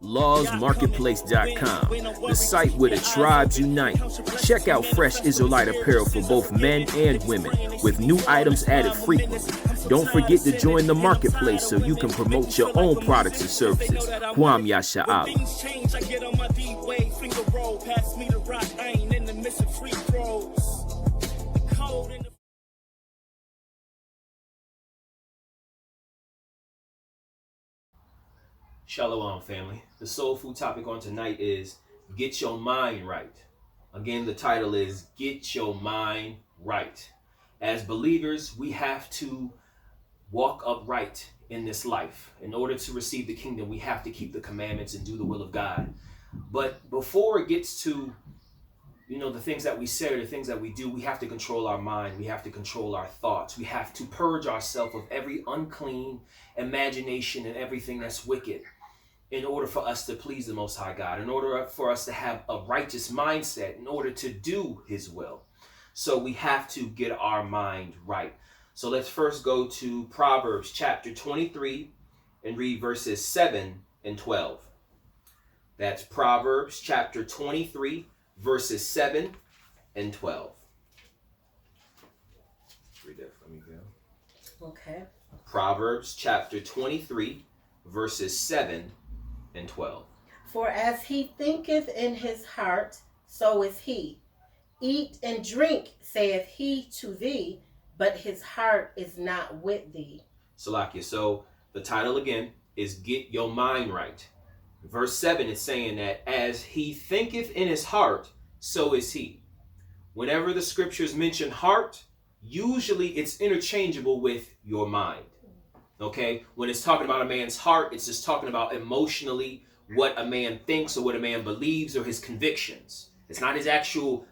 LawzMarketplace.com, the site where the tribes unite. Check out fresh Israelite apparel for both men and women, with new items added frequently. Don't forget to join the marketplace so you can promote your own products and services. Kwam Yasha'Allah. Shalom, family. The soul food topic on tonight is Get Your Mind Right. Again, the title is Get Your Mind Right. As believers, we have to walk upright in this life. In order to receive the kingdom, we have to keep the commandments and do the will of God. But before it gets to, the things that we say or the things that we do, we have to control our mind. We have to control our thoughts. We have to purge ourselves of every unclean imagination and everything that's wicked, in order for us to please the Most High God, in order for us to have a righteous mindset, in order to do His will. So we have to get our mind right. So let's first go to Proverbs chapter 23 and read verses 7 and 12. That's Proverbs chapter 23, verses 7 and 12. Read that for me, Gail. Okay. Proverbs chapter 23, verses 7 and 12. For as he thinketh in his heart, so is he. Eat and drink, saith he to thee, but his heart is not with thee. Salakia. So the title again is Get Your Mind Right. Verse 7 is saying that as he thinketh in his heart, so is he. Whenever the scriptures mention heart, usually it's interchangeable with your mind. Okay, when it's talking about a man's heart, it's just talking about emotionally what a man thinks or what a man believes or his convictions. It's not his actual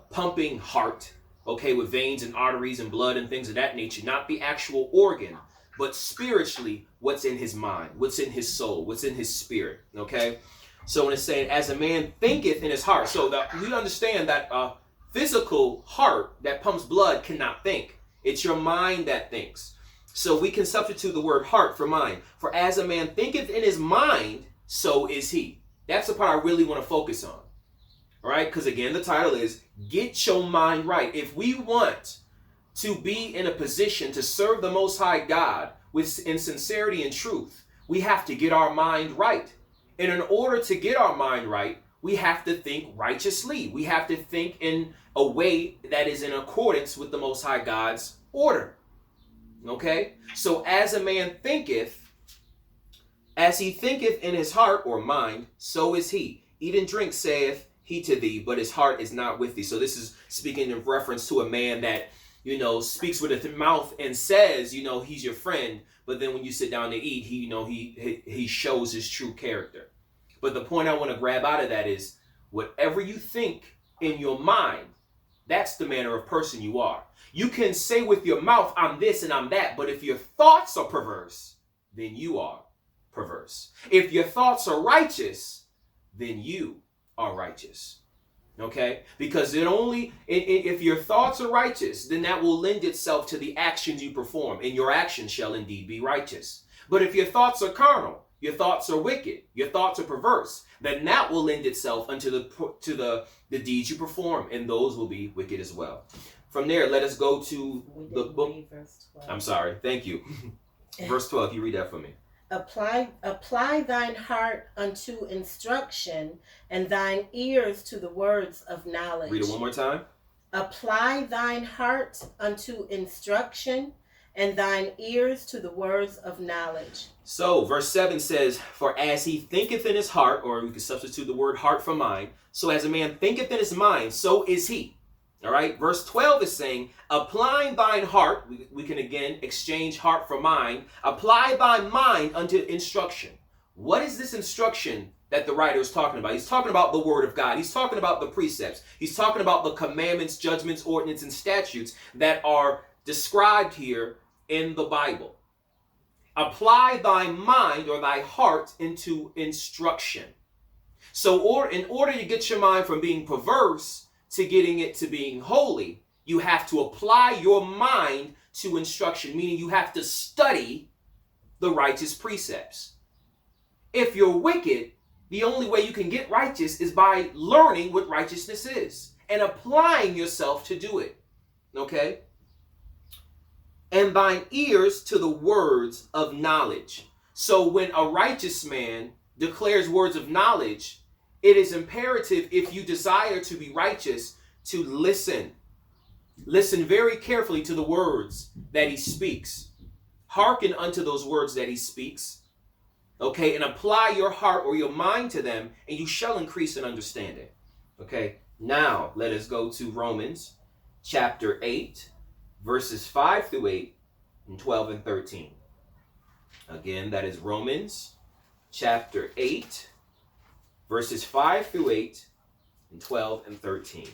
pumping heart, okay, with veins and arteries and blood and things of that nature, not the actual organ, but spiritually what's in his mind, what's in his soul, what's in his spirit, okay? So when it's saying, as a man thinketh in his heart, so that we understand that a physical heart that pumps blood cannot think. It's your mind that thinks. So we can substitute the word heart for mind. For as a man thinketh in his mind, so is he. That's the part I really want to focus on. All right? Because again, the title is Get Your Mind Right. If we want to be in a position to serve the Most High God in sincerity and truth, we have to get our mind right. And in order to get our mind right, we have to think righteously. We have to think in a way that is in accordance with the Most High God's order. Okay, so as a man thinketh, as he thinketh in his heart or mind, so is he. Eat and drink, saith he to thee, but his heart is not with thee. So this is speaking in reference to a man that, speaks with his mouth and says, he's your friend, but then when you sit down to eat, he shows his true character. But the point I want to grab out of that is, whatever you think in your mind, that's the manner of person you are. You can say with your mouth, I'm this and I'm that, but if your thoughts are perverse, then you are perverse. If your thoughts are righteous, then you are righteous. Okay? Because if your thoughts are righteous, then that will lend itself to the actions you perform, and your actions shall indeed be righteous. But if your thoughts are carnal, your thoughts are wicked, your thoughts are perverse, then that will lend itself unto the deeds you perform, and those will be wicked as well. From there, let us go to the book. Verse 12. I'm sorry. Thank you. Verse 12. You read that for me. Apply thine heart unto instruction, and thine ears to the words of knowledge. Read it one more time. Apply thine heart unto instruction, and thine ears to the words of knowledge. So, verse 7 says, for as he thinketh in his heart, or we can substitute the word heart for mind, so as a man thinketh in his mind, so is he. All right, verse 12 is saying, applying thine heart, we can again exchange heart for mind, apply thy mind unto instruction. What is this instruction that the writer is talking about? He's talking about the word of God. He's talking about the precepts. He's talking about the commandments, judgments, ordinances, and statutes that are described here in the Bible. Apply thy mind or thy heart into instruction. So in order to get your mind from being perverse to getting it to being holy, you have to apply your mind to instruction, meaning you have to study the righteous precepts. If you're wicked, the only way you can get righteous is by learning what righteousness is and applying yourself to do it. Okay? And thine ears to the words of knowledge. So when a righteous man declares words of knowledge, it is imperative, if you desire to be righteous, to listen. Listen very carefully to the words that he speaks. Hearken unto those words that he speaks. Okay, and apply your heart or your mind to them, and you shall increase in understanding. Okay, now let us go to Romans chapter 8, verses 5 through 8, and 12 and 13. Again, that is Romans chapter 8, verses 5 through 8, and 12 and 13.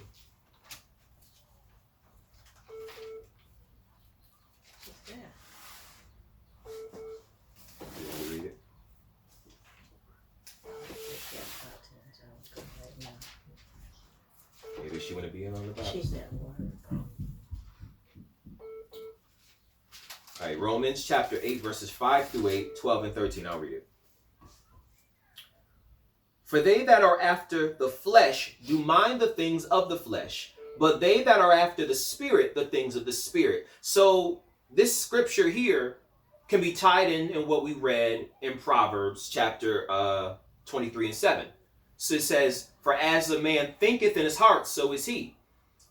Maybe she want to be in on the Bible. She's at work. All right, Romans chapter 8, verses 5 through 8, 12 and 13. I'll read it. For they that are after the flesh do mind the things of the flesh, but they that are after the Spirit, the things of the Spirit. So this scripture here can be tied in what we read in Proverbs chapter 23 and 7. So it says, for as a man thinketh in his heart, so is he.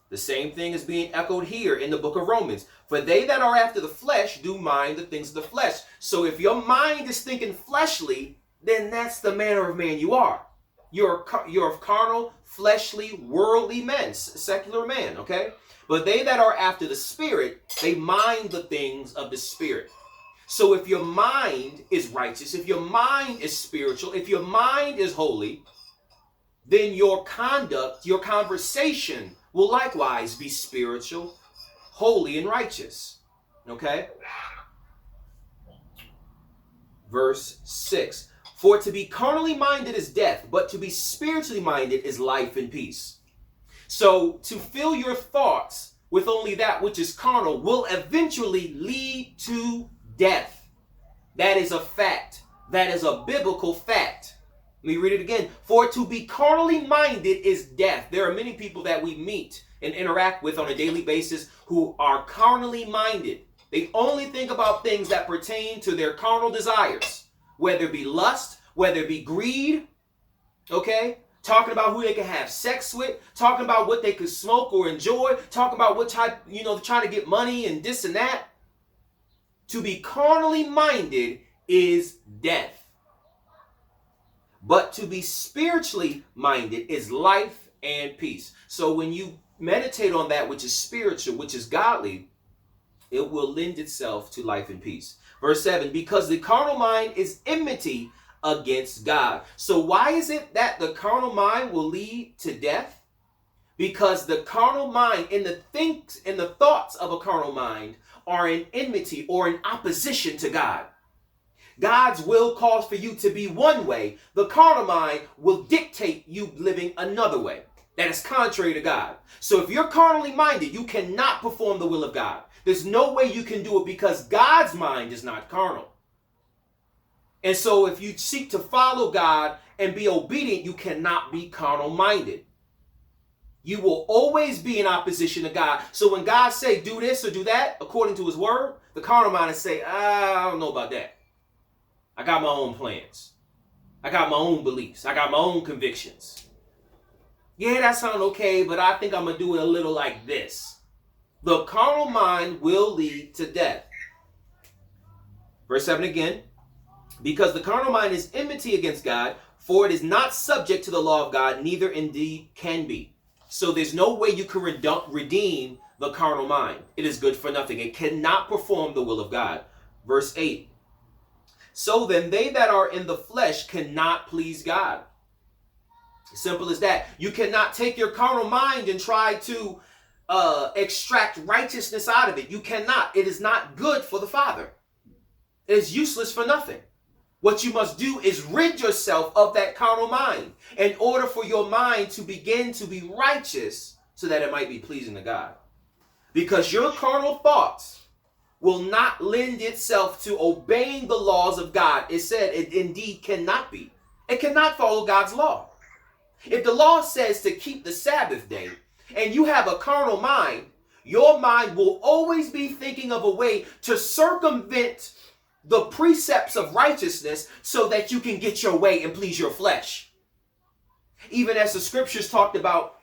The same thing is being echoed here in the book of Romans. For they that are after the flesh do mind the things of the flesh. So if your mind is thinking fleshly, then that's the manner of man you are. You're a carnal, fleshly, worldly man, secular man, okay? But they that are after the Spirit, they mind the things of the Spirit. So if your mind is righteous, if your mind is spiritual, if your mind is holy, then your conduct, your conversation will likewise be spiritual, holy, and righteous. Okay? Verse 6. For to be carnally minded is death, but to be spiritually minded is life and peace. So to fill your thoughts with only that which is carnal will eventually lead to death. That is a fact. That is a biblical fact. Let me read it again. For to be carnally minded is death. There are many people that we meet and interact with on a daily basis who are carnally minded. They only think about things that pertain to their carnal desires, whether it be lust, whether it be greed, okay? Talking about who they can have sex with, talking about what they could smoke or enjoy, talking about what type, trying to get money and this and that. To be carnally minded is death. But to be spiritually minded is life and peace. So when you meditate on that which is spiritual, which is godly, it will lend itself to life and peace. Verse 7, because the carnal mind is enmity against God. So why is it that the carnal mind will lead to death? Because the carnal mind and the thoughts of a carnal mind are in enmity or in opposition to God. God's will calls for you to be one way. The carnal mind will dictate you living another way that is contrary to God. So if you're carnally minded, you cannot perform the will of God. There's no way you can do it because God's mind is not carnal. And so if you seek to follow God and be obedient, you cannot be carnal minded. You will always be in opposition to God. So when God say do this or do that according to his word, the carnal mind is say, I don't know about that. I got my own plans. I got my own beliefs. I got my own convictions. Yeah, that sounds okay, but I think I'm going to do it a little like this. The carnal mind will lead to death. Verse 7 again. Because the carnal mind is enmity against God, for it is not subject to the law of God, neither indeed can be. So there's no way you can redeem the carnal mind. It is good for nothing. It cannot perform the will of God. Verse 8. So then they that are in the flesh cannot please God. Simple as that. You cannot take your carnal mind and try to extract righteousness out of it. You cannot. It is not good for the Father. It is useless for nothing. What you must do is rid yourself of that carnal mind in order for your mind to begin to be righteous so that it might be pleasing to God. Because your carnal thoughts will not lend itself to obeying the laws of God. It said it indeed cannot be. It cannot follow God's law. If the law says to keep the Sabbath day and you have a carnal mind, your mind will always be thinking of a way to circumvent the precepts of righteousness so that you can get your way and please your flesh. Even as the scriptures talked about,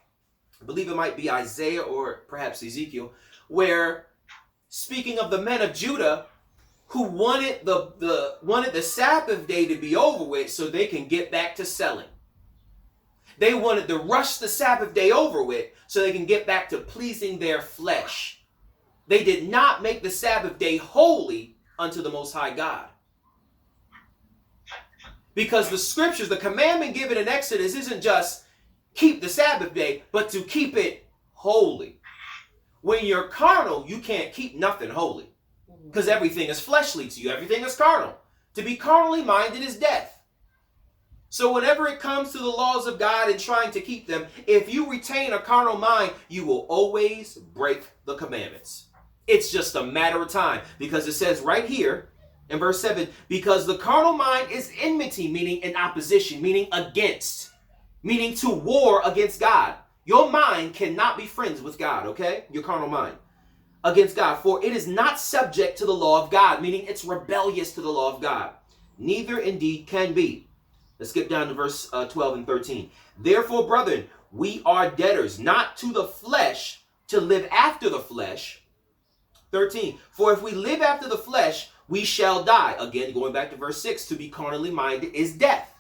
I believe it might be Isaiah or perhaps Ezekiel, where speaking of the men of Judah who wanted the Sabbath day to be over with so they can get back to selling. They wanted to rush the Sabbath day over with so they can get back to pleasing their flesh. They did not make the Sabbath day holy unto the Most High God. Because the scriptures, the commandment given in Exodus isn't just keep the Sabbath day, but to keep it holy. When you're carnal, you can't keep nothing holy. Because everything is fleshly to you. Everything is carnal. To be carnally minded is death. So whenever it comes to the laws of God and trying to keep them, if you retain a carnal mind, you will always break the commandments. It's just a matter of time. Because it says right here in verse 7, because the carnal mind is enmity, meaning in opposition, meaning against, meaning to war against God. Your mind cannot be friends with God, okay? Your carnal mind. Against God. For it is not subject to the law of God, meaning it's rebellious to the law of God. Neither indeed can be. Let's skip down to verse 12 and 13. Therefore, brethren, we are debtors, not to the flesh, to live after the flesh. 13. For if we live after the flesh, we shall die. Again, going back to verse 6, to be carnally minded is death.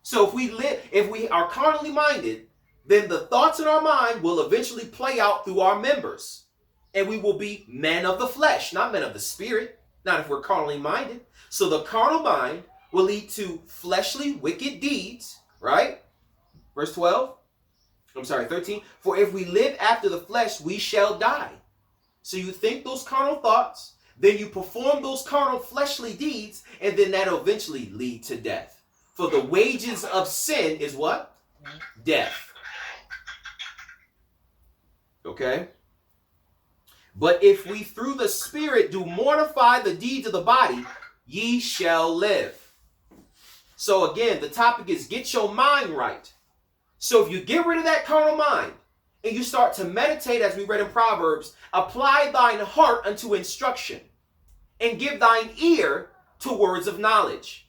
So if we are carnally minded, then the thoughts in our mind will eventually play out through our members. And we will be men of the flesh, not men of the spirit. Not if we're carnally minded. So the carnal mind will lead to fleshly wicked deeds, right? Verse 13. For if we live after the flesh, we shall die. So you think those carnal thoughts, then you perform those carnal fleshly deeds, and then that'll eventually lead to death. For the wages of sin is what? Death. Okay? But if we through the Spirit do mortify the deeds of the body, ye shall live. So again, the topic is get your mind right. So if you get rid of that carnal mind and you start to meditate, as we read in Proverbs, apply thine heart unto instruction and give thine ear to words of knowledge.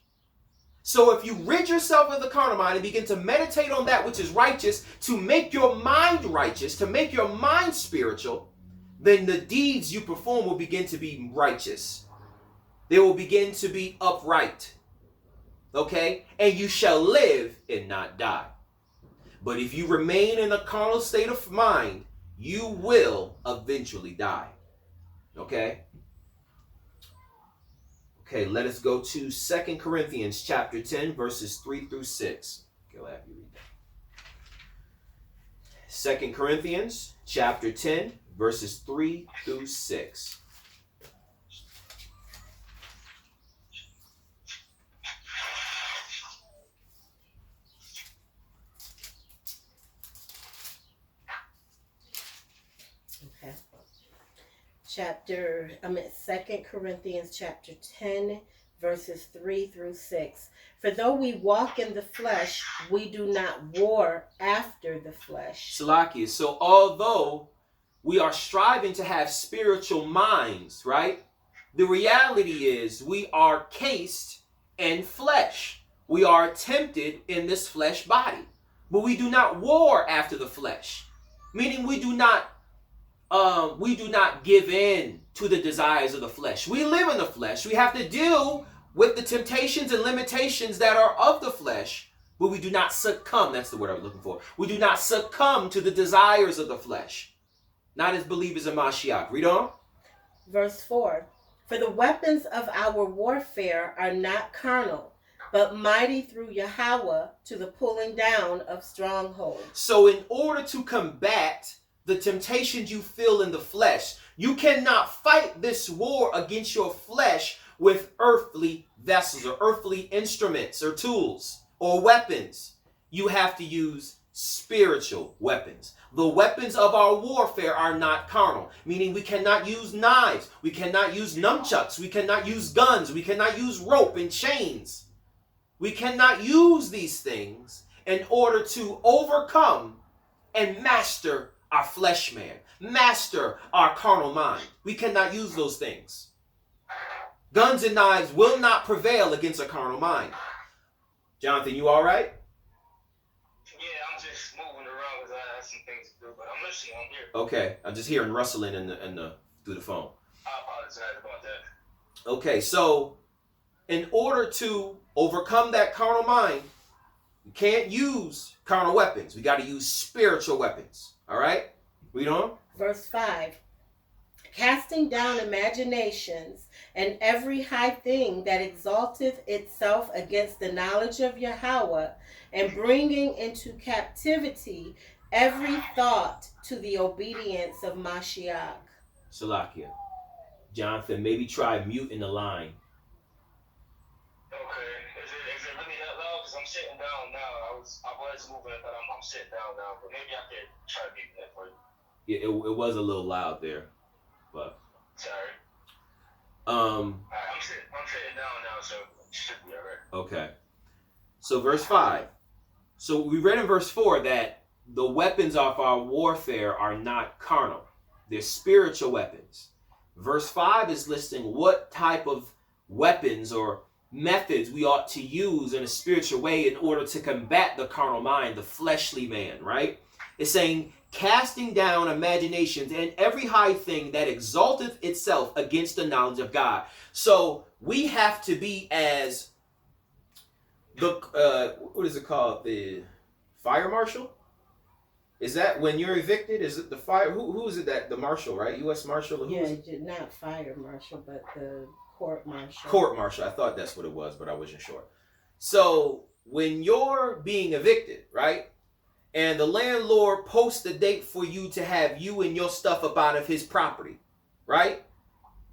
So if you rid yourself of the carnal mind and begin to meditate on that which is righteous, to make your mind righteous, to make your mind spiritual, then the deeds you perform will begin to be righteous. They will begin to be upright. Okay? And you shall live and not die. But if you remain in a carnal state of mind, you will eventually die. Okay? Okay, let us go to 2 Corinthians chapter 10, verses 3 through 6. Okay, I'll have you read that. 2 Corinthians chapter 10, verses 3 through 6. Okay. 2 Corinthians chapter 10, verses 3 through 6. For though we walk in the flesh, we do not war after the flesh. Salakia. So although we are striving to have spiritual minds, right? The reality is we are cased in flesh. We are tempted in this flesh body. But we do not war after the flesh. Meaning we do not give in to the desires of the flesh. We live in the flesh. We have to deal with the temptations and limitations that are of the flesh, but we do not succumb. That's the word I was looking for. We do not succumb to the desires of the flesh. Not as believers in Mashiach. Read on. Verse 4. For the weapons of our warfare are not carnal, but mighty through Yahweh to the pulling down of strongholds. So in order to combat the temptations you feel in the flesh, you cannot fight this war against your flesh with earthly vessels or earthly instruments or tools or weapons. You have to use spiritual weapons. The weapons of our warfare are not carnal, meaning we cannot use knives, we cannot use nunchucks, we cannot use guns, we cannot use rope and chains. We cannot use these things in order to overcome and master our flesh man, master our carnal mind. We cannot use those things. Guns and knives will not prevail against a carnal mind. Jonathan, you all right? Yeah, I'm just moving around because I have some things to do, but I'm listening. I'm here. Okay, I'm just hearing rustling through the phone. I apologize about that. Okay, so in order to overcome that carnal mind, you can't use carnal weapons. We got to use spiritual weapons. All right? Read on. Verse 5. Casting down imaginations and every high thing that exalteth itself against the knowledge of Yahweh, and bringing into captivity every thought to the obedience of Mashiach. Salakia. Jonathan, maybe try muting the line. Okay. Is it really that loud? Because I'm sitting down now. I was moving, but I'm sitting down now. But maybe I could try to beat that for you. Yeah, it was a little loud there, but Sorry. um. I'm sitting down now, so it should be all right. Okay. So verse 5. So we read in verse 4 that the weapons of our warfare are not carnal. They're spiritual weapons. Verse 5 is listing what type of weapons or methods we ought to use in a spiritual way in order to combat the carnal mind, the fleshly man, right? It's saying, casting down imaginations and every high thing that exalteth itself against the knowledge of God. So we have to be as the, what is it called? The fire marshal? Is that when you're evicted? Is it the fire? Who is it that, the marshal, right? U.S. Marshal? Yeah, not fire marshal, but the court marshal. Court marshal. I thought that's what it was, but I wasn't sure. So when you're being evicted, right? And the landlord posts a date for you to have you and your stuff up out of his property, right?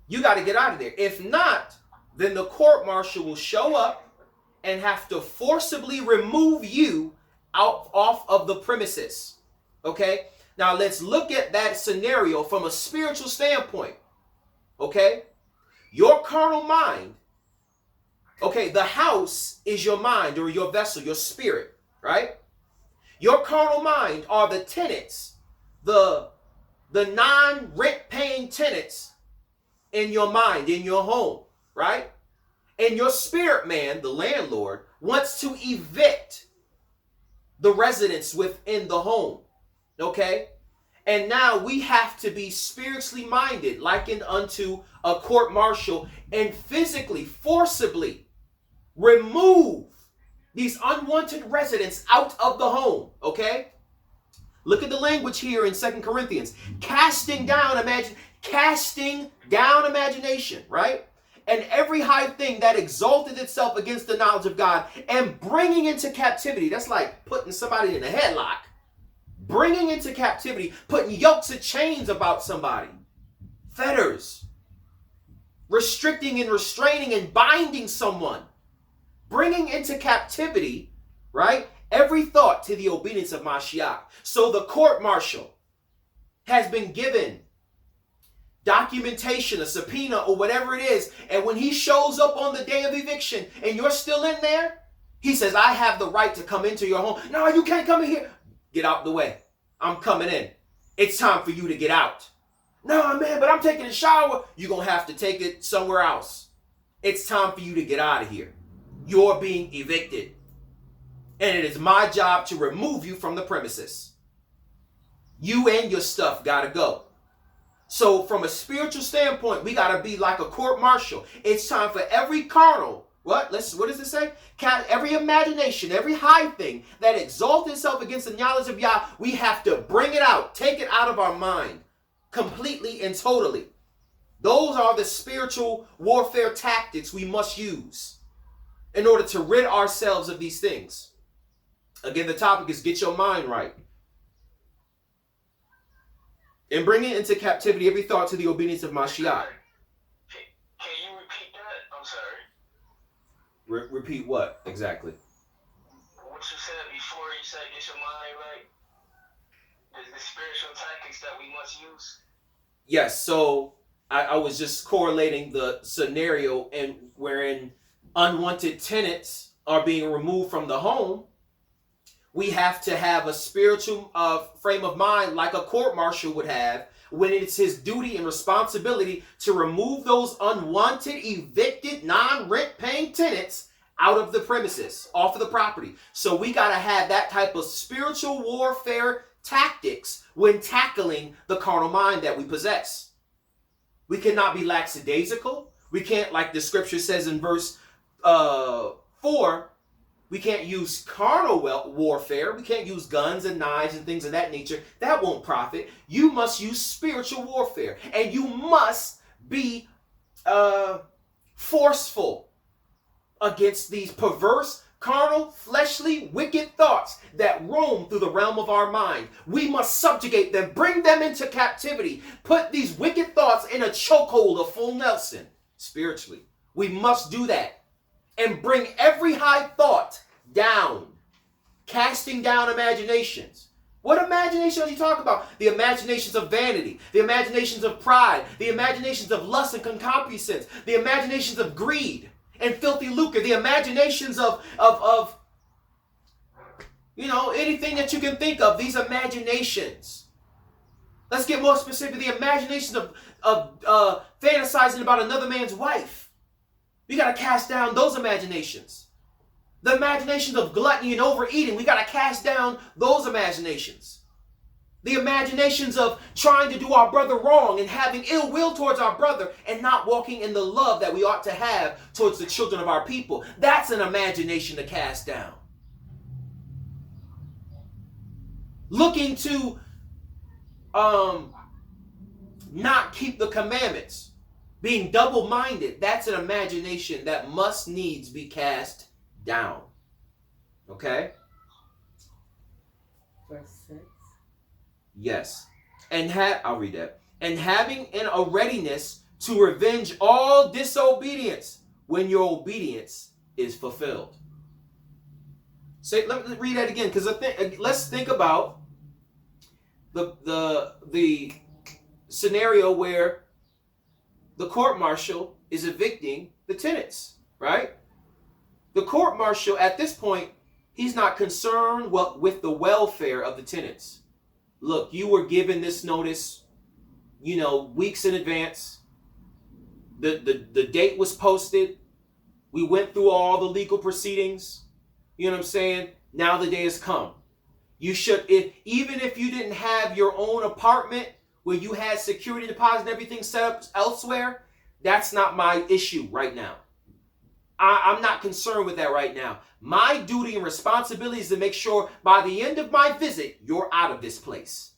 You got to get out of there. If not, then the court marshal will show up and have to forcibly remove you off of the premises. Okay? Now let's look at that scenario from a spiritual standpoint. Okay? Your carnal mind. Okay, the house is your mind or your vessel, your spirit, right? Your carnal mind are the tenants, the non-rent paying tenants in your mind, in your home, right? And your spirit man, the landlord, wants to evict the residents within the home, okay? And now we have to be spiritually minded, likened unto a court martial, and physically, forcibly remove these unwanted residents out of the home, okay? Look at the language here in 2 Corinthians. Casting down imagination, right? And every high thing that exalted itself against the knowledge of God, and bringing into captivity. That's like putting somebody in a headlock. Bringing into captivity, putting yokes of chains about somebody. Fetters. Restricting and restraining and binding someone. Bringing into captivity, right? Every thought to the obedience of Mashiach. So the court martial has been given documentation, a subpoena, or whatever it is. And when he shows up on the day of eviction and you're still in there, he says, I have the right to come into your home. No, you can't come in here. Get out the way. I'm coming in. It's time for you to get out. No, man, but I'm taking a shower. You're going to have to take it somewhere else. It's time for you to get out of here. You're being evicted. And it is my job to remove you from the premises. You and your stuff got to go. So from a spiritual standpoint, we got to be like a court martial. It's time for every carnal, what does it say? Every imagination, every high thing that exalts itself against the knowledge of Yah, we have to bring it out, take it out of our mind, completely and totally. Those are the spiritual warfare tactics we must use in order to rid ourselves of these things. Again, the topic is get your mind right. And bring it into captivity every thought to the obedience of Mashiach. Can you repeat that? I'm sorry. Repeat what exactly? What you said, before you said get your mind right. The spiritual tactics that we must use. Yes, so I was just correlating the scenario and wherein unwanted tenants are being removed from the home. We have to have a spiritual frame of mind like a court martial would have when it's his duty and responsibility to remove those unwanted, evicted, non-rent paying tenants out of the premises, off of the property. So we got to have that type of spiritual warfare tactics when tackling the carnal mind that we possess. We cannot be lackadaisical. We can't, like the scripture says in verse 4, we can't use carnal warfare. We can't use guns and knives and things of that nature. That won't profit. You must use spiritual warfare. And you must be forceful against these perverse, carnal, fleshly, wicked thoughts that roam through the realm of our mind. We must subjugate them, bring them into captivity, put these wicked thoughts in a chokehold of full Nelson spiritually. We must do that and bring every high thought down, casting down imaginations. What imaginations are you talking about? The imaginations of vanity, the imaginations of pride, the imaginations of lust and concupiscence, the imaginations of greed and filthy lucre, the imaginations of anything that you can think of, these imaginations. Let's get more specific. The imaginations of fantasizing about another man's wife. We got to cast down those imaginations. The imaginations of gluttony and overeating. We got to cast down those imaginations. The imaginations of trying to do our brother wrong and having ill will towards our brother and not walking in the love that we ought to have towards the children of our people. That's an imagination to cast down. Looking to not keep the commandments. Being double-minded. That's an imagination that must needs be cast down. Okay? Verse 6. Yes. I'll read that. And having a readiness to revenge all disobedience when your obedience is fulfilled. Let me read that again, because let's think about the scenario where the court martial is evicting the tenants, right? The court martial at this point, he's not concerned with the welfare of the tenants. Look, you were given this notice, weeks in advance. The date was posted. We went through all the legal proceedings. You know what I'm saying? Now the day has come. You should, even if you didn't have your own apartment where you had security deposit and everything set up elsewhere, that's not my issue right now. I'm not concerned with that right now. My duty and responsibility is to make sure by the end of my visit, you're out of this place.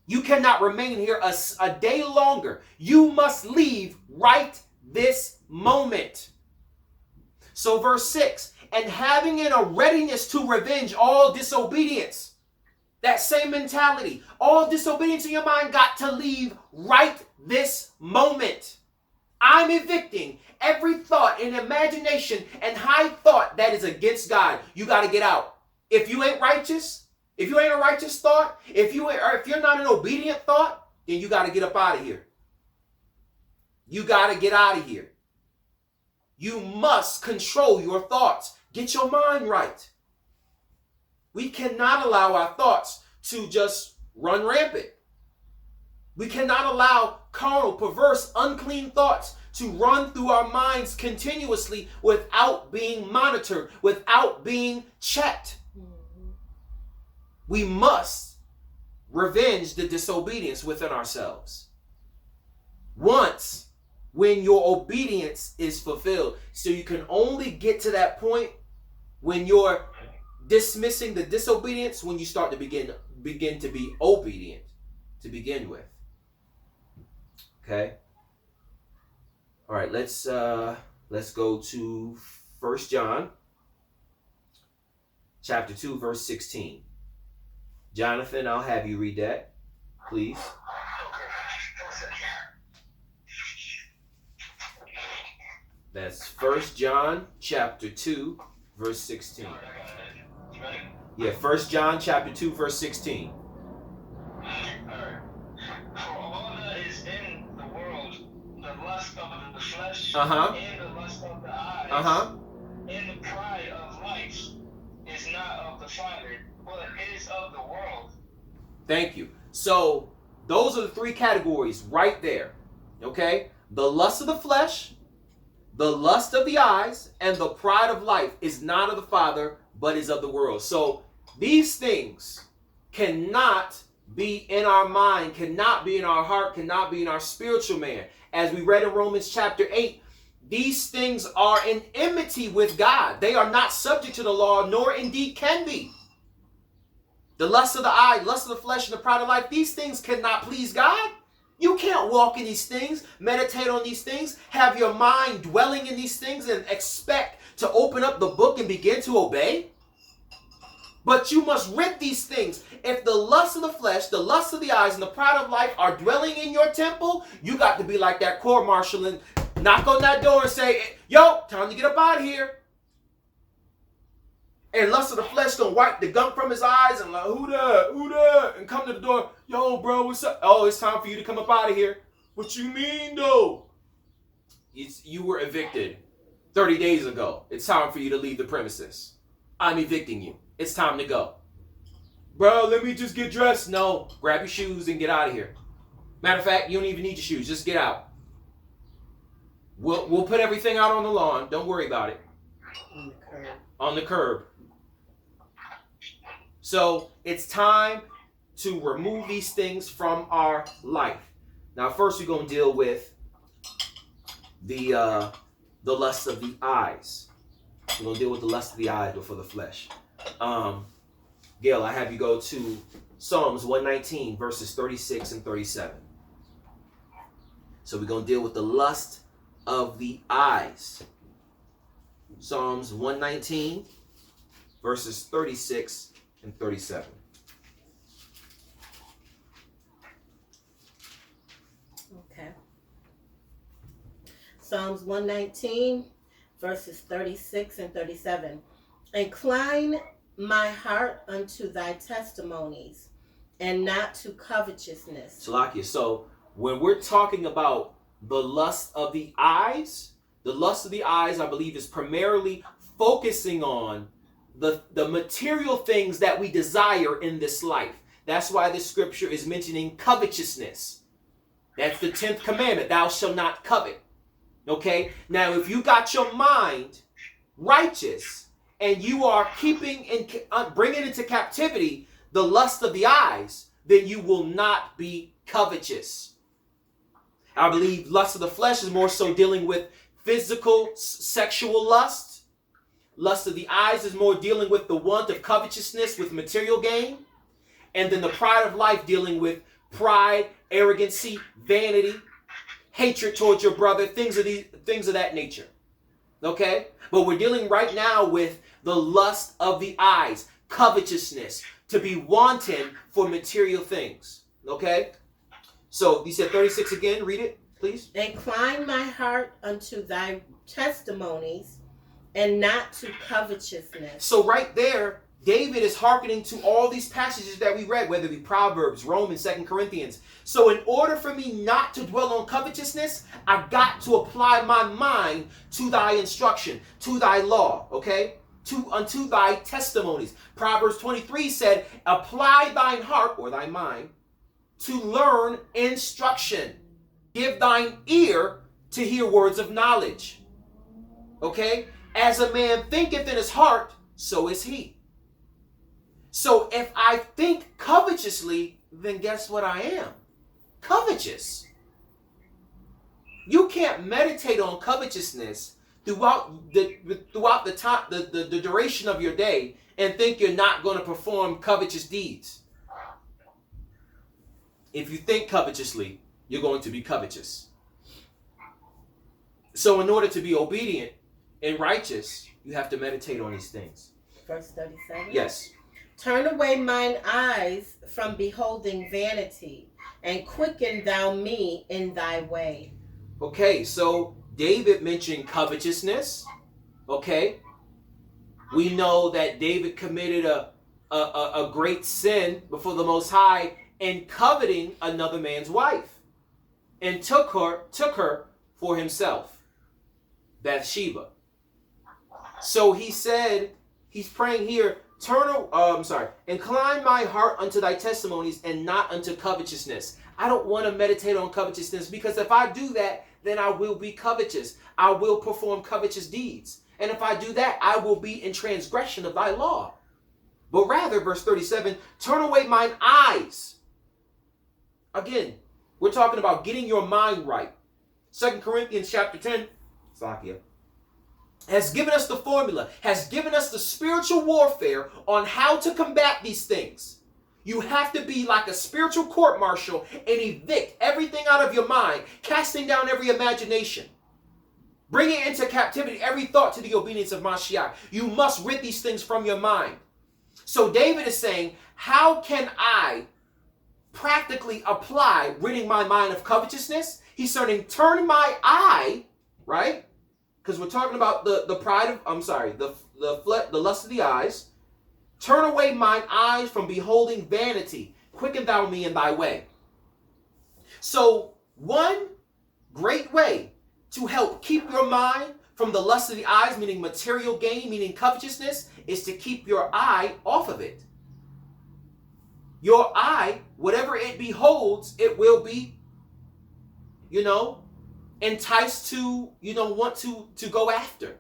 You cannot remain here a day longer. You must leave right this moment. So verse 6, and having in a readiness to revenge all disobedience. That same mentality. All disobedience in your mind got to leave right this moment. I'm evicting every thought and imagination and high thought that is against God. You got to get out. If you ain't righteous, if you ain't a righteous thought, if you're not an obedient thought, then you got to get up out of here. You got to get out of here. You must control your thoughts. Get your mind right. We cannot allow our thoughts to just run rampant. We cannot allow carnal, perverse, unclean thoughts to run through our minds continuously without being monitored, without being checked. We must revenge the disobedience within ourselves. Once, when your obedience is fulfilled. So you can only get to that point when you're dismissing the disobedience, when you start to begin to be obedient to begin with. Okay. All right, let's go to 1 John chapter 2, verse 16. Jonathan, I'll have you read that, please. That's 1 John chapter 2, verse 16. Verse right? Yeah, 1 John chapter 2, verse 16. Alright. For all that is in the world, the lust of the flesh, Uh-huh. and the lust of the eyes, Uh-huh. and the pride of life, is not of the Father, but is of the world. Thank you. So those are the three categories right there. Okay? The lust of the flesh, the lust of the eyes, and the pride of life is not of the Father, but is of the world. So these things cannot be in our mind, cannot be in our heart, cannot be in our spiritual man. As we read in Romans chapter 8, these things are in enmity with God. They are not subject to the law, nor indeed can be. The lust of the eye, lust of the flesh, and the pride of life, these things cannot please God. You can't walk in these things, meditate on these things, have your mind dwelling in these things, and expect to open up the book and begin to obey. But you must rid these things. If the lust of the flesh, the lust of the eyes, and the pride of life are dwelling in your temple, you got to be like that court marshal and knock on that door and say, yo, time to get up out of here. And lust of the flesh gonna wipe the gunk from his eyes and like, who that? And come to the door, yo, bro, what's up? Oh, it's time for you to come up out of here. What you mean, though? You were evicted 30 days ago. It's time for you to leave the premises. I'm evicting you. It's time to go. Bro, let me just get dressed. No, grab your shoes and get out of here. Matter of fact, you don't even need your shoes. Just get out. We'll put everything out on the lawn. Don't worry about it. On the curb. On the curb. So it's time to remove these things from our life. Now, first we're going to deal with the lust of the eyes. We're going to deal with the lust of the eyes before the flesh. Gail, I have you go to Psalms 119, verses 36 and 37. So we're going to deal with the lust of the eyes. Psalms 119, verses 36 and 37. Okay. Psalms 119, verses 36 and 37. Incline my heart unto thy testimonies, and not to covetousness. Salakia. So when we're talking about the lust of the eyes, I believe, is primarily focusing on the material things that we desire in this life. That's why this scripture is mentioning covetousness. That's the 10th commandment. Thou shalt not covet. Okay? Now, if you got your mind righteous and you are keeping and bringing into captivity the lust of the eyes, then you will not be covetous. I believe lust of the flesh is more so dealing with physical, sexual lust. Lust of the eyes is more dealing with the want of covetousness with material gain. And then the pride of life dealing with pride, arrogancy, vanity, hatred towards your brother, things of that nature. Okay? But we're dealing right now with the lust of the eyes, covetousness, to be wanton for material things. Okay? So you said 36 again. Read it, please. Incline my heart unto thy testimonies, and not to covetousness. So right there, David is hearkening to all these passages that we read, whether it be Proverbs, Romans, 2 Corinthians. So in order for me not to dwell on covetousness, I've got to apply my mind to thy instruction, to thy law, okay? Unto thy testimonies. Proverbs 23 said, apply thine heart, or thy mind, to learn instruction. Give thine ear to hear words of knowledge. Okay? As a man thinketh in his heart, so is he. So if I think covetously, then guess what I am? Covetous. You can't meditate on covetousness throughout the duration of your day and think you're not going to perform covetous deeds. If you think covetously, you're going to be covetous. So in order to be obedient and righteous, you have to meditate on these things. Verse 37. Yes. Turn away mine eyes from beholding vanity, and quicken thou me in thy way. Okay, so David mentioned covetousness. Okay. We know that David committed a great sin before the Most High in coveting another man's wife, and took her for himself, Bathsheba. So he said, he's praying here, incline my heart unto thy testimonies and not unto covetousness. I don't want to meditate on covetousness, because if I do that, then I will be covetous. I will perform covetous deeds. And if I do that, I will be in transgression of thy law. But rather, verse 37, turn away mine eyes. Again, we're talking about getting your mind right. 2 Corinthians chapter 10, Slakia, has given us the formula, has given us the spiritual warfare on how to combat these things. You have to be like a spiritual court martial and evict everything out of your mind, casting down every imagination, bringing into captivity every thought to the obedience of Mashiach. You must rid these things from your mind. So David is saying, how can I practically apply ridding my mind of covetousness? He's saying, turn my eye, right? Because we're talking about the pride of, the lust of the eyes. Turn away mine eyes from beholding vanity. Quicken thou me in thy way. So one great way to help keep your mind from the lust of the eyes, meaning material gain, meaning covetousness, is to keep your eye off of it. Your eye, whatever it beholds, it will be, enticed to, want to go after.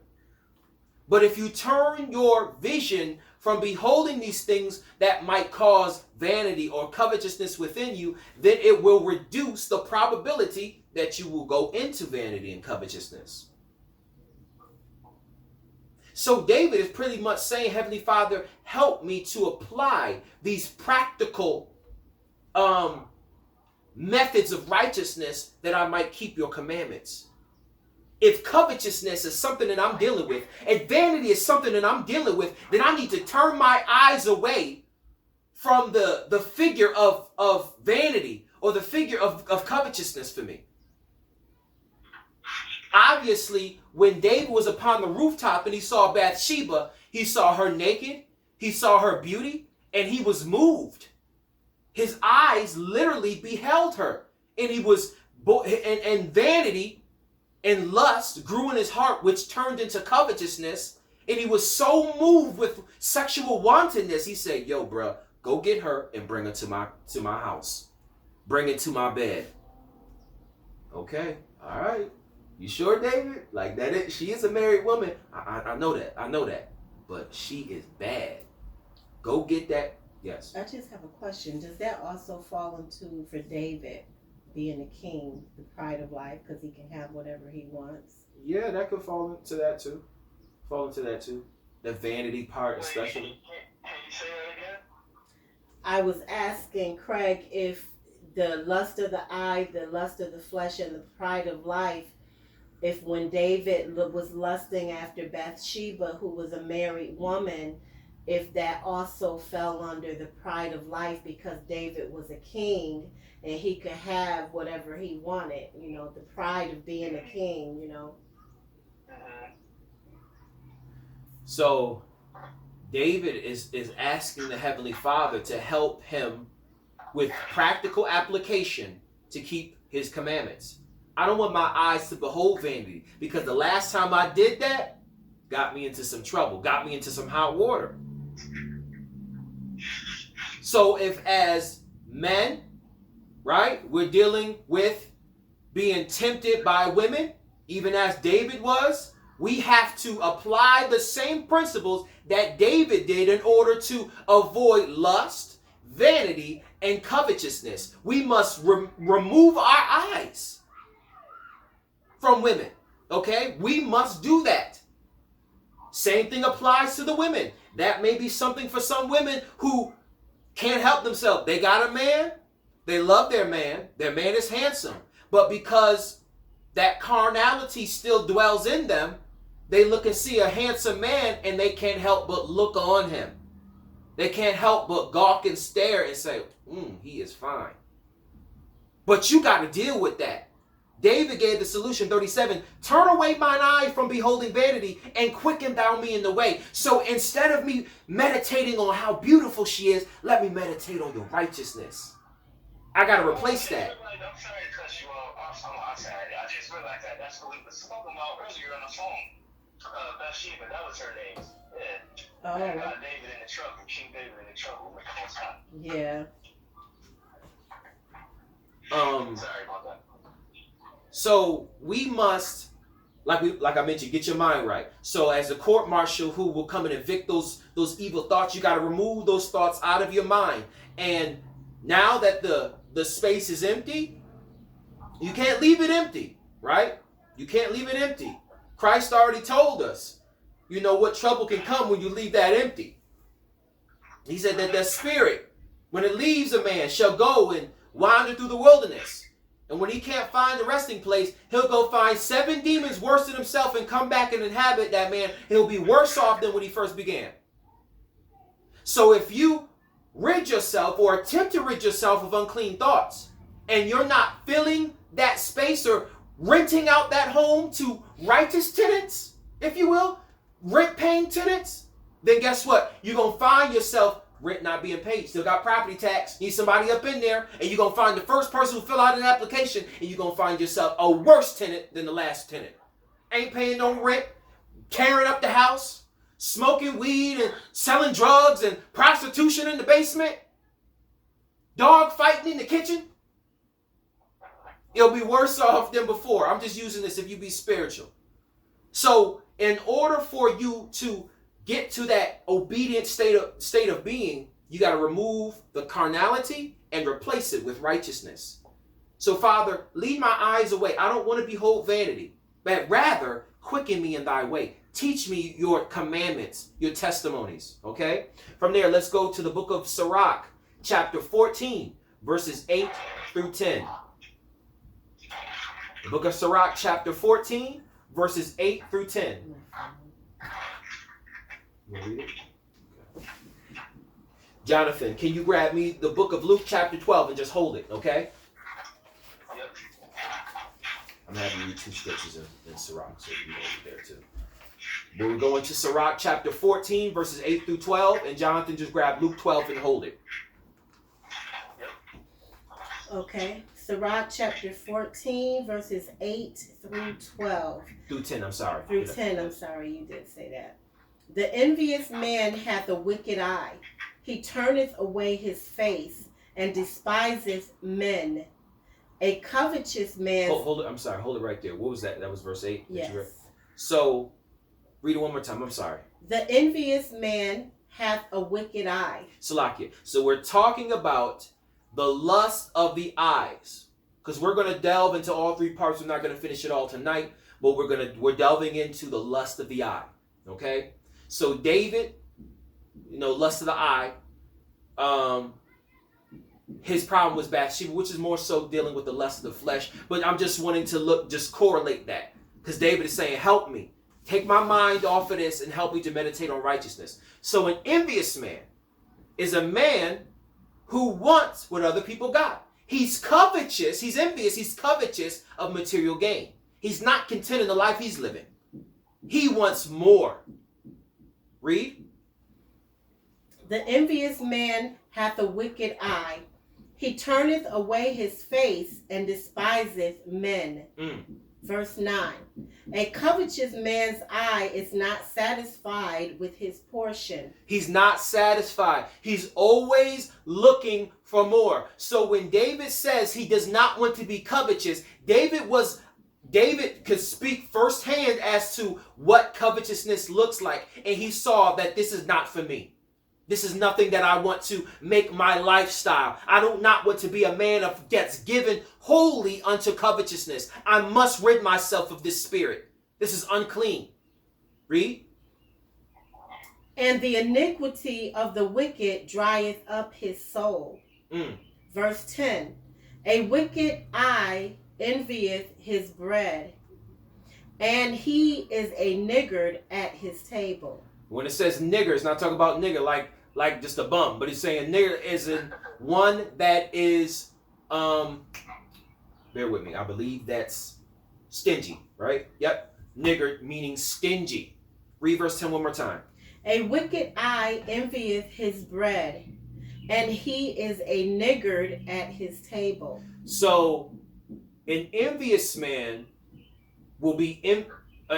But if you turn your vision from beholding these things that might cause vanity or covetousness within you, then it will reduce the probability that you will go into vanity and covetousness. So David is pretty much saying, Heavenly Father, help me to apply these practical methods of righteousness that I might keep your commandments. If covetousness is something that I'm dealing with, and vanity is something that I'm dealing with, then I need to turn my eyes away from the figure of vanity or the figure of covetousness for me. Obviously, when David was upon the rooftop and he saw Bathsheba, he saw her naked, he saw her beauty, and he was moved. His eyes literally beheld her, and he was, and vanity and lust grew in his heart, which turned into covetousness, and he was so moved with sexual wantonness, he said, yo, bro, go get her and bring her to my house. Bring it to my bed. Okay, all right. You sure, David? Like that she is a married woman. I know that. But she is bad. Go get that. Yes. I just have a question. Does that also fall into, for David, being a king, the pride of life, because he can have whatever he wants? Yeah, that could fall into that too. The vanity part, especially. Can you say that again? I was asking Craig if the lust of the eye, the lust of the flesh, and the pride of life, if when David was lusting after Bathsheba, who was a married woman, if that also fell under the pride of life, because David was a king and he could have whatever he wanted, the pride of being a king, So David is asking the Heavenly Father to help him with practical application to keep his commandments. I don't want my eyes to behold vanity, because the last time I did that, got me into some trouble, got me into some hot water. So if as men, right, we're dealing with being tempted by women, even as David was, we have to apply the same principles that David did in order to avoid lust, vanity, and covetousness. We must remove our eyes from women. Okay? We must do that. Same thing applies to the women. That may be something for some women who can't help themselves. They got a man. They love their man. Their man is handsome. But because that carnality still dwells in them, they look and see a handsome man and they can't help but look on him. They can't help but gawk and stare and say, he is fine. But you got to deal with that. David gave the solution, 37, turn away mine eye from beholding vanity and quicken thou me in the way. So instead of me meditating on how beautiful she is, let me meditate on your righteousness. I got to replace that. I'm sorry to cut you off. I just realized that that's what we were spoken about earlier on the phone. Bathsheba, that was her name. Yeah. Oh. David in the trouble. King David in the trouble. Yeah. Sorry about that. So we must, like I mentioned, get your mind right. So as a court martial who will come and evict those evil thoughts, you got to remove those thoughts out of your mind. And now that the space is empty, you can't leave it empty, right? You can't leave it empty. Christ already told us, you know, what trouble can come when you leave that empty. He said that the spirit, when it leaves a man, shall go and wander through the wilderness. And when he can't find a resting place, he'll go find 7 demons worse than himself and come back and inhabit that man. He'll be worse off than when he first began. So if you rid yourself or attempt to rid yourself of unclean thoughts, and you're not filling that space or renting out that home to righteous tenants, if you will, rent-paying tenants, then guess what? You're going to find yourself rent not being paid. Still got property tax. Need somebody up in there. And you're going to find the first person who fill out an application, and you're going to find yourself a worse tenant than the last tenant. Ain't paying no rent, tearing up the house, smoking weed and selling drugs and prostitution in the basement, dog fighting in the kitchen. It'll be worse off than before. I'm just using this if you be spiritual. So in order for you to get to that obedient state of being, you got to remove the carnality and replace it with righteousness. So Father, lead my eyes away. I don't want to behold vanity, but rather quicken me in thy way. Teach me your commandments, your testimonies. Okay? From there, let's go to the book of Sirach, chapter 14, verses 8 through 10. The book of Sirach, chapter 14, verses 8 through 10. You want to read it? Okay. Jonathan, can you grab me the book of Luke, chapter 12, and just hold it, okay? Yep. I'm having you read 2 scriptures in Sirach, so you hold it there too. But we're going to Sirach, chapter 14, verses 8 through 12, and Jonathan, just grab Luke 12 and hold it. Okay. Sirach chapter 14, verses 8 through 12. Through 10, I'm sorry. Through 10, I'm sorry, you did say that. The envious man hath a wicked eye. He turneth away his face and despiseth men. A covetous man... Hold it, I'm sorry, hold it right there. What was that? That was verse 8? Yes. So, read it one more time, I'm sorry. The envious man hath a wicked eye. Salakia. So we're talking about the lust of the eyes, because we're going to delve into all 3 parts. We're not going to finish it all tonight, but we're delving into the lust of the eye. Okay, so David, lust of the eye. His problem was Bathsheba, which is more so dealing with the lust of the flesh. But I'm just wanting to just correlate that, because David is saying, "Help me, take my mind off of this, and help me to meditate on righteousness." So an envious man is a man who wants what other people got. He's covetous, he's envious, he's covetous of material gain. He's not content in the life he's living. He wants more. Read. The envious man hath a wicked eye. He turneth away his face and despiseth men. Verse 9. A covetous man's eye is not satisfied with his portion. He's not satisfied. He's always looking for more. So when David says he does not want to be covetous, David could speak firsthand as to what covetousness looks like. And he saw that this is not for me. This is nothing that I want to make my lifestyle. I do not want to be a man that's given wholly unto covetousness. I must rid myself of this spirit. This is unclean. Read. And the iniquity of the wicked drieth up his soul. Verse 10. A wicked eye envieth his bread, and he is a niggard at his table. When it says nigger, it's not talking about nigger like just a bum, but it's saying nigger is in one that is Bear with me. I believe that's stingy, right? Yep. Niggard meaning stingy. Read verse 10 one more time. A wicked eye envieth his bread, and he is a niggard at his table. So an envious man will be an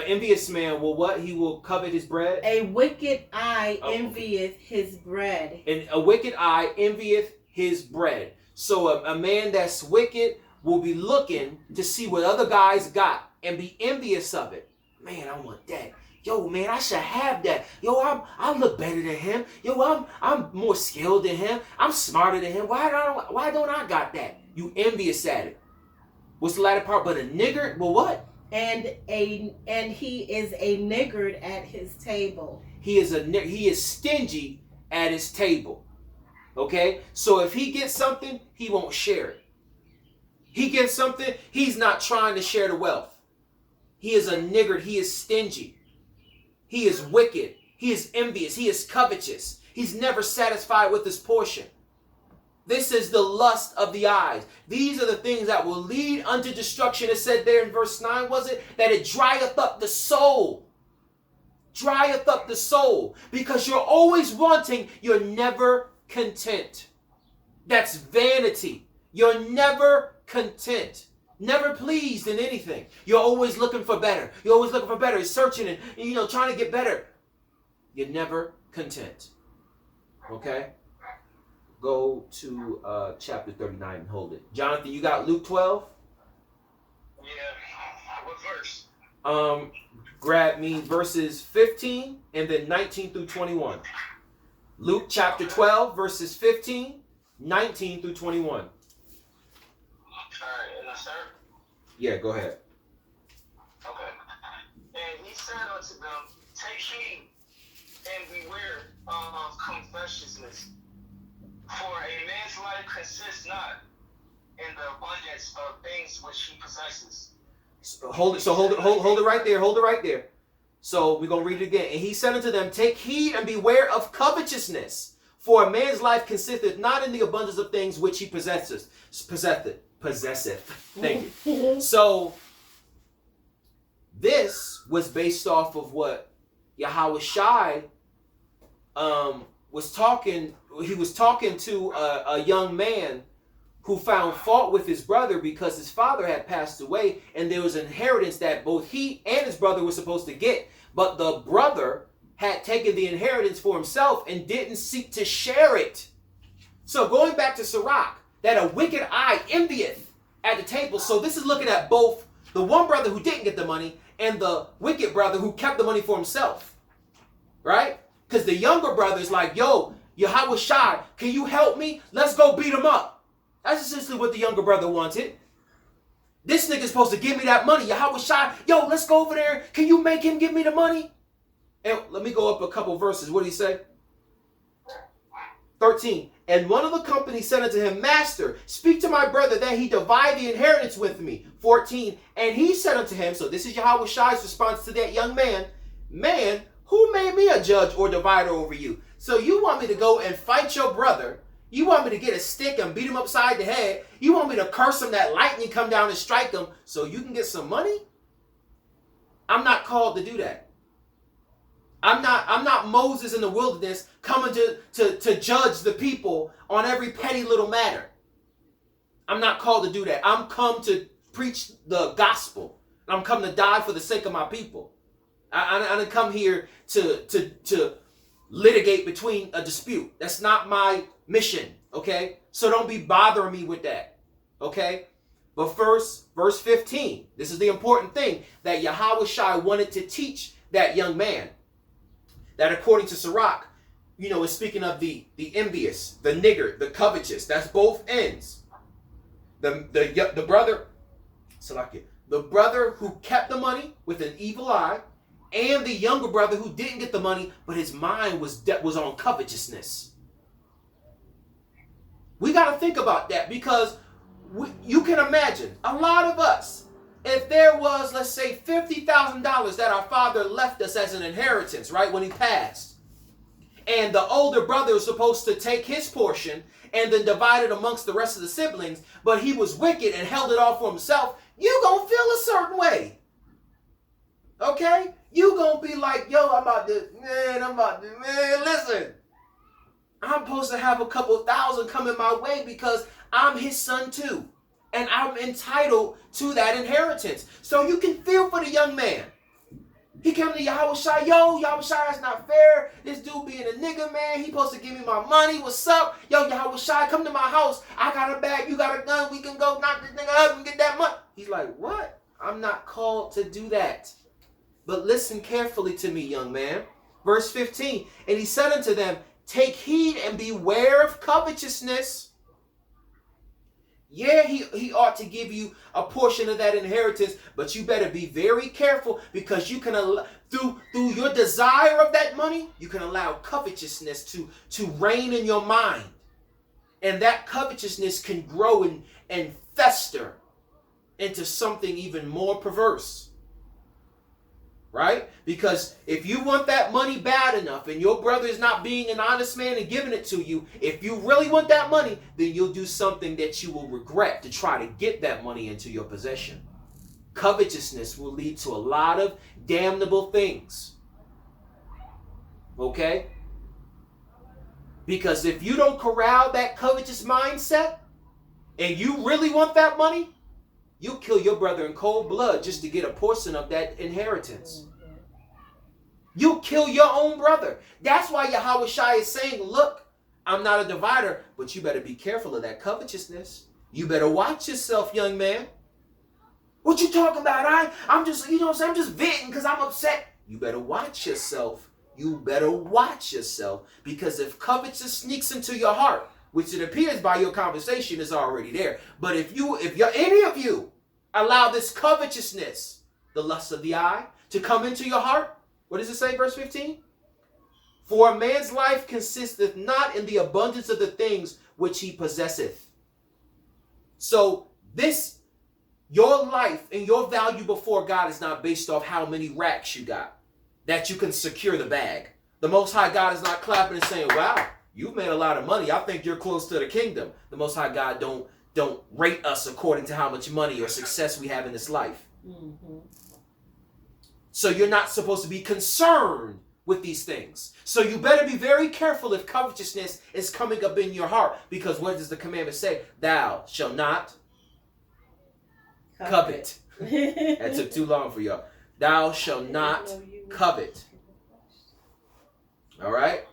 envious man will what? He will covet his bread. A wicked eye envieth his bread. And a wicked eye envieth his bread. So a man that's wicked will be looking to see what other guys got and be envious of it. Man, I want that. Yo, man, I should have that. Yo, I look better than him. Yo, I'm more skilled than him. I'm smarter than him. Why don't I got that? You envious at it. What's the latter part? But a niggard? Well, what? And he is a niggard at his table. He is stingy at his table. Okay? So if he gets something, he won't share it. He gets something, he's not trying to share the wealth. He is a niggard. He is stingy. He is wicked. He is envious. He is covetous. He's never satisfied with his portion. This is the lust of the eyes. These are the things that will lead unto destruction. It said there in verse 9, was it? That it drieth up the soul. Drieth up the soul. Because you're always wanting, you're never content. That's vanity. You're never content. Never pleased in anything. You're always looking for better. You're always looking for better. Searching and, trying to get better. You're never content. Okay? Go to chapter 39 and hold it. Jonathan, you got Luke 12? Yeah. What verse? Grab me verses 15 and then 19 through 21. Luke chapter 12, verses 15, 19 through 21. All right, and I start? Yeah, go ahead. Okay. And he said unto them, take heed and beware of covetousness. For a man's life consists not in the abundance of things which he possesses. Hold it right there. Hold it right there. So we're going to read it again. And he said unto them, take heed and beware of covetousness. For a man's life consisteth not in the abundance of things which he possesseth. Thank you. So this was based off of what Yahawashi was talking. He was talking to a young man who found fault with his brother because his father had passed away, and there was an inheritance that both he and his brother were supposed to get, but the brother had taken the inheritance for himself and didn't seek to share it. So going back to Sirach, that a wicked eye envieth at the table. So this is looking at both the one brother who didn't get the money and the wicked brother who kept the money for himself. Right? Because the younger brother is like, yo, Yahawashi, can you help me? Let's go beat him up. That's essentially what the younger brother wanted. This nigga's supposed to give me that money. Yahawashi, yo, let's go over there. Can you make him give me the money? And let me go up a couple verses. What did he say? 13. And one of the company said unto him, Master, speak to my brother that he divide the inheritance with me. 14. And he said unto him, so this is Yahawashi's response to that young man, man, who made me a judge or divider over you? So you want me to go and fight your brother? You want me to get a stick and beat him upside the head? You want me to curse him that lightning come down and strike him so you can get some money? I'm not called to do that. I'm not Moses in the wilderness coming to judge the people on every petty little matter. I'm not called to do that. I'm come to preach the gospel. I'm come to die for the sake of my people. I didn't come here to litigate between a dispute. That's not my mission, okay? So don't be bothering me with that, okay? But first, verse 15. This is the important thing that Yahawashi wanted to teach that young man. That according to Sirach, is speaking of the envious, the niggard, the covetous. That's both ends. The brother, Salakia, the brother who kept the money with an evil eye, and the younger brother who didn't get the money, but his mind was on covetousness. We got to think about that because you can imagine a lot of us, if there was, let's say, $50,000 that our father left us as an inheritance, right, when he passed, and the older brother was supposed to take his portion and then divide it amongst the rest of the siblings, but he was wicked and held it all for himself, you gonna feel a certain way. Okay? You gonna be like, yo, man, listen. I'm supposed to have a couple thousand coming my way because I'm his son too. And I'm entitled to that inheritance. So you can feel for the young man. He came to Yahawashi, yo, Yahawashi, that's not fair. This dude being a nigga, man. He supposed to give me my money. What's up? Yo, Yahawashi, come to my house. I got a bag. You got a gun. We can go knock this nigga up and get that money. He's like, what? I'm not called to do that. But listen carefully to me, young man. Verse 15. And he said unto them, take heed and beware of covetousness. Yeah, he ought to give you a portion of that inheritance, but you better be very careful because you can through your desire of that money, you can allow covetousness to reign in your mind. And that covetousness can grow and fester into something even more perverse. Right? Because if you want that money bad enough and your brother is not being an honest man and giving it to you, if you really want that money, then you'll do something that you will regret to try to get that money into your possession. Covetousness will lead to a lot of damnable things. Okay? Because if you don't corral that covetous mindset and you really want that money, you'll kill your brother in cold blood just to get a portion of that inheritance. You'll kill your own brother. That's why Yahawashi is saying, look, I'm not a divider, but you better be careful of that covetousness. You better watch yourself, young man. What you talking about? I'm just, you know what I'm saying? I'm just venting because I'm upset. You better watch yourself. You better watch yourself. Because if covetous sneaks into your heart, which it appears by your conversation is already there. But if any of you allow this covetousness, the lust of the eye, to come into your heart, what does it say, verse 15? For a man's life consisteth not in the abundance of the things which he possesseth. So your life and your value before God is not based off how many racks you got, that you can secure the bag. The Most High God is not clapping and saying, wow, you've made a lot of money. I think you're close to the kingdom. The Most High God don't rate us according to how much money or success we have in this life. Mm-hmm. So you're not supposed to be concerned with these things. So you better be very careful if covetousness is coming up in your heart. Because what does the commandment say? Thou shalt not covet. That took too long for y'all. Thou shalt not covet. All right?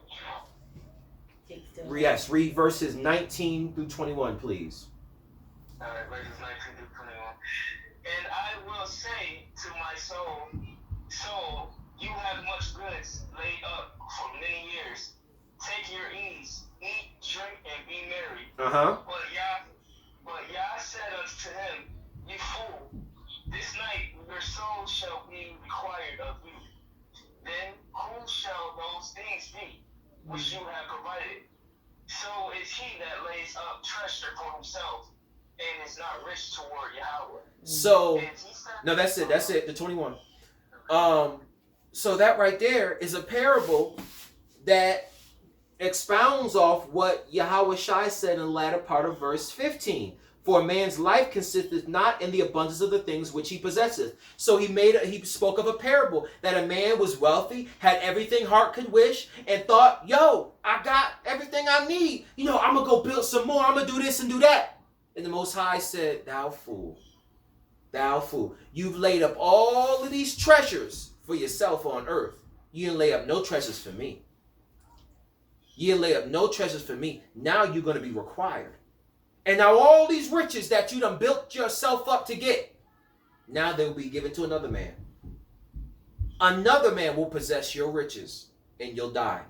Yes, read verses 19 through 21, please. All right, verses 19 through 21. And I will say to my soul, you have much goods laid up for many years. Take your ease, eat, drink, and be merry. But Yah said unto him, you fool, this night your soul shall be required of you. Then who shall those things be which you have provided? So is he that lays up treasure for himself and is not rich toward Yahweh. So, no, that's it, the 21. So that right there is a parable that expounds off what Yahawashi said in the latter part of verse 15. For a man's life consisteth not in the abundance of the things which he possesseth. So he spoke of a parable that a man was wealthy, had everything heart could wish, and thought, yo, I got everything I need. I'm going to go build some more. I'm going to do this and do that. And the Most High said, thou fool, you've laid up all of these treasures for yourself on earth. You didn't lay up no treasures for me. You didn't lay up no treasures for me. Now you're going to be required. And now all these riches that you done built yourself up to get, now they will be given to another man. Another man will possess your riches and you'll die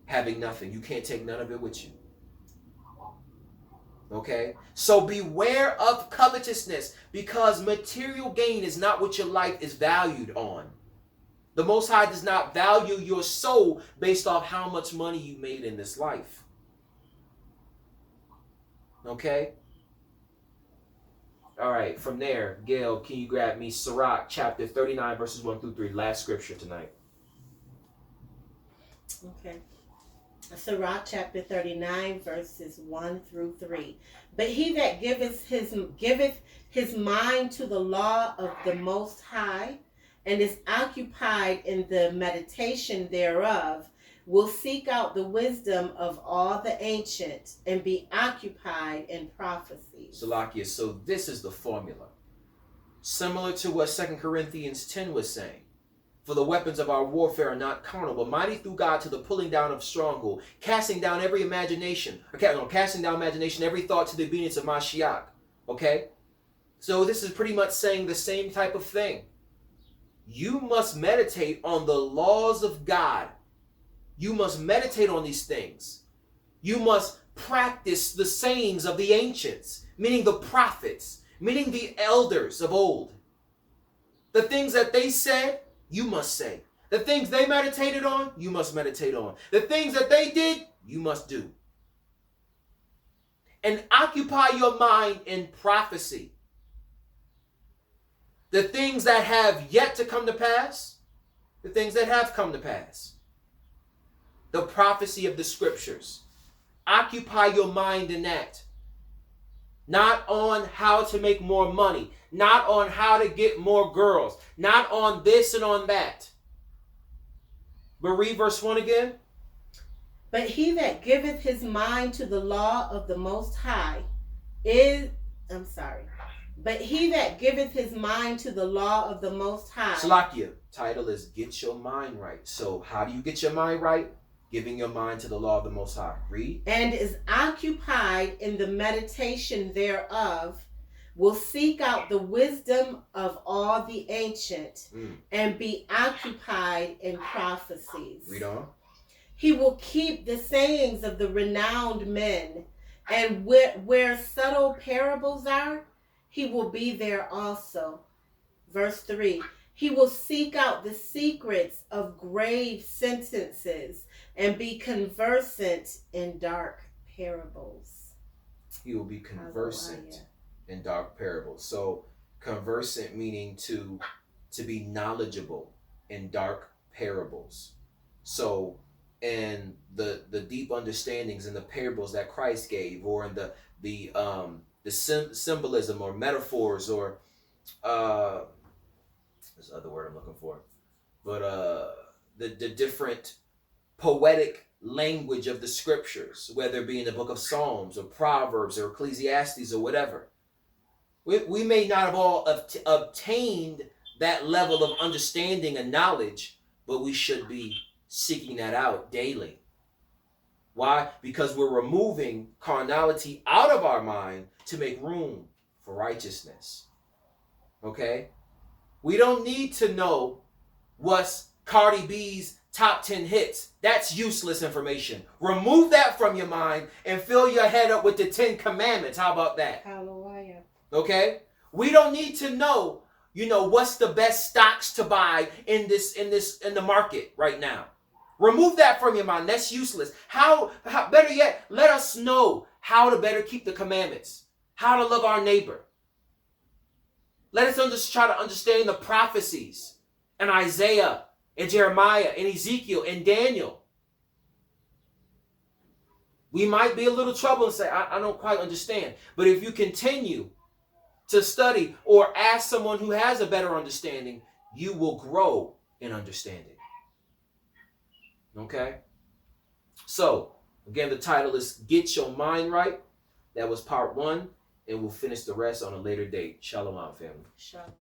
having nothing. You can't take none of it with you. Okay? So beware of covetousness, because material gain is not what your life is valued on. The Most High does not value your soul based off how much money you made in this life. Okay? All right, from there, Gail, can you grab me Sirach chapter 39, verses 1 through 3, last scripture tonight. Okay. Sirach chapter 39, verses 1 through 3. But he that giveth his mind to the law of the Most High, and is occupied in the meditation thereof, will seek out the wisdom of all the ancient, and be occupied in prophecies. Salakia, so this is the formula. Similar to what 2 Corinthians 10 was saying. For the weapons of our warfare are not carnal, but mighty through God to the pulling down of stronghold, casting down every imagination, every thought to the obedience of Mashiach. Okay? So this is pretty much saying the same type of thing. You must meditate on the laws of God. You must meditate on these things. You must practice the sayings of the ancients, meaning the prophets, meaning the elders of old. The things that they said, you must say. The things they meditated on, you must meditate on. The things that they did, you must do. And occupy your mind in prophecy. The things that have yet to come to pass, the things that have come to pass. The prophecy of the scriptures. Occupy your mind in that. Not on how to make more money. Not on how to get more girls. Not on this and on that. But read verse 1 again. But he that giveth his mind to the law of the Most High But he that giveth his mind to the law of the Most High. Salakia, title is Get Your Mind Right. So how do you get your mind right? Giving your mind to the law of the Most High. Read. And is occupied in the meditation thereof, will seek out the wisdom of all the ancient, and be occupied in prophecies. Read on. He will keep the sayings of the renowned men, and where subtle parables are, he will be there also. Verse 3. He will seek out the secrets of grave sentences, and be conversant in dark parables. He will be conversant in dark parables. So conversant meaning to be knowledgeable in dark parables. So in the deep understandings in the parables that Christ gave, or in the symbolism or metaphors, or there's another word I'm looking for, but the different poetic language of the scriptures, whether it be in the book of Psalms or Proverbs or Ecclesiastes or whatever. We may not have all obtained that level of understanding and knowledge, but we should be seeking that out daily. Why? Because we're removing carnality out of our mind to make room for righteousness. Okay? We don't need to know what's Cardi B's top 10 hits. That's useless information. Remove that from your mind and fill your head up with the 10 commandments. How about that? Hallelujah. Okay? We don't need to know, what's the best stocks to buy in the market right now. Remove that from your mind. That's useless. How better yet, let us know how to better keep the commandments, how to love our neighbor. Let us try to understand the prophecies in Isaiah, in Jeremiah, in Ezekiel, in Daniel. We might be a little troubled and say, I don't quite understand. But if you continue to study or ask someone who has a better understanding, you will grow in understanding. Okay? So, again, the title is Get Your Mind Right. That was part 1, and we'll finish the rest on a later date. Shalom, family. Shalom.